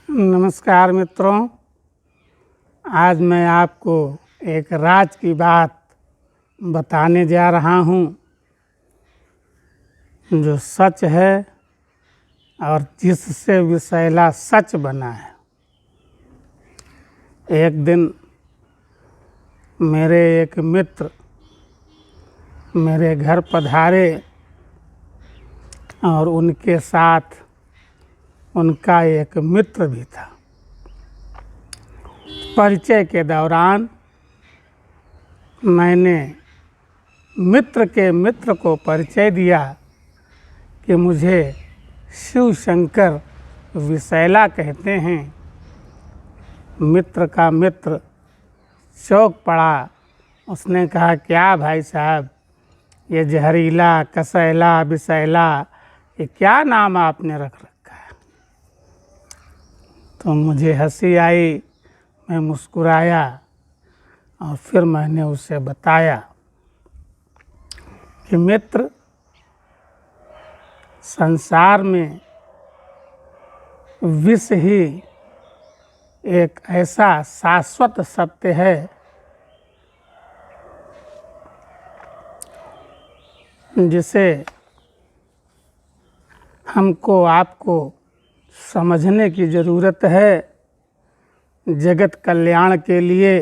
नमस्कार मित्रों, आज मैं आपको एक राज की बात बताने जा रहा हूँ जो सच है और जिससे विषैला सच बना है। एक दिन मेरे एक मित्र मेरे घर पधारे और उनके साथ उनका एक मित्र भी था। परिचय के दौरान मैंने मित्र के मित्र को परिचय दिया कि मुझे शिव शंकर विषैला कहते हैं। मित्र का मित्र चौंक पड़ा। उसने कहा, क्या भाई साहब, ये जहरीला, कसैला, विषैला, ये क्या नाम आपने रख रखा है? तो मुझे हंसी आई, मैं मुस्कुराया और फिर मैंने उसे बताया कि मित्र, संसार में विष ही एक ऐसा शाश्वत सत्य है जिसे हमको आपको समझने की ज़रूरत है। जगत कल्याण के लिए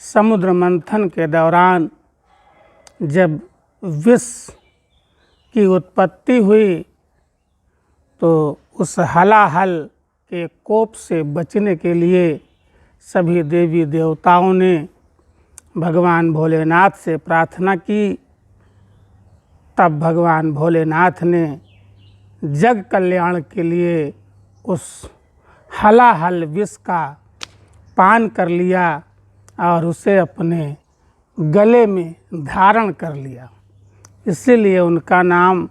समुद्र मंथन के दौरान जब विष की उत्पत्ति हुई तो उस हलाहल के कोप से बचने के लिए सभी देवी देवताओं ने भगवान भोलेनाथ से प्रार्थना की। तब भगवान भोलेनाथ ने जग कल्याण के लिए उस हलाहल विष का पान कर लिया और उसे अपने गले में धारण कर लिया। इसीलिए उनका नाम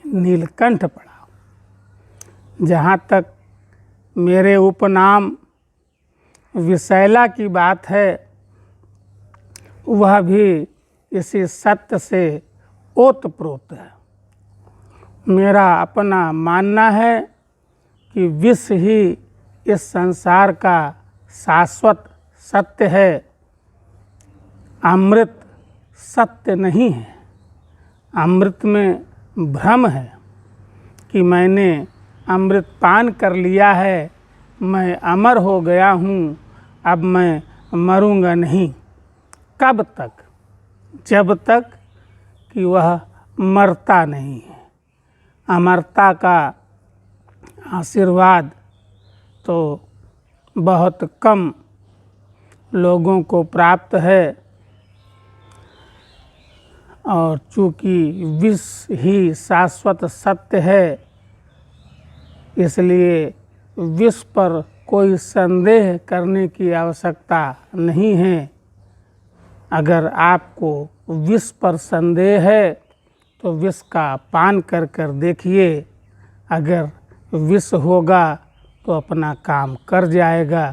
नीलकंठ पड़ा। जहाँ तक मेरे उपनाम विषैला की बात है, वह भी इसी सत्य से ओतप्रोत है। मेरा अपना मानना है कि विष ही इस संसार का शाश्वत सत्य है, अमृत सत्य नहीं है। अमृत में भ्रम है कि मैंने अमृत पान कर लिया है, मैं अमर हो गया हूँ, अब मैं मरूंगा नहीं। कब तक? जब तक कि वह मरता नहीं है। अमरता का आशीर्वाद तो बहुत कम लोगों को प्राप्त है और चूँकि विष ही शाश्वत सत्य है, इसलिए विष पर कोई संदेह करने की आवश्यकता नहीं है। अगर आपको विष पर संदेह है तो विष का पान कर कर देखिए। अगर विष होगा तो अपना काम कर जाएगा।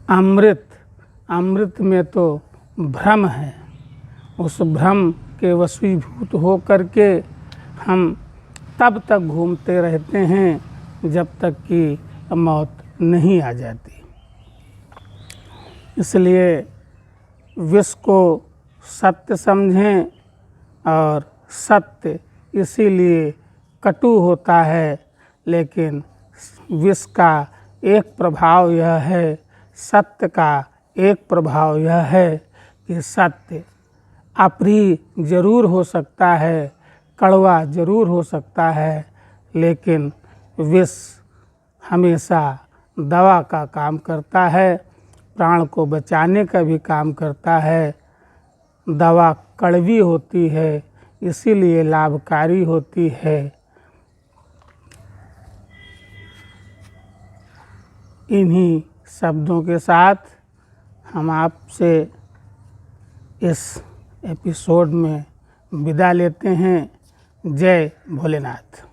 अमृत में तो भ्रम है। उस भ्रम के वशीभूत हो करके हम तब तक घूमते रहते हैं जब तक कि मौत नहीं आ जाती। इसलिए विष को सत्य समझें, और सत्य इसीलिए कटु होता है, लेकिन विष का एक प्रभाव यह है, सत्य का एक प्रभाव यह है कि सत्य अप्रिय जरूर हो सकता है, कड़वा जरूर हो सकता है, लेकिन विष हमेशा दवा का काम करता है, प्राण को बचाने का भी काम करता है। दवा कड़वी होती है, इसीलिए लाभकारी होती है। इन्हीं शब्दों के साथ हम आपसे इस एपिसोड में विदा लेते हैं। जय भोलेनाथ।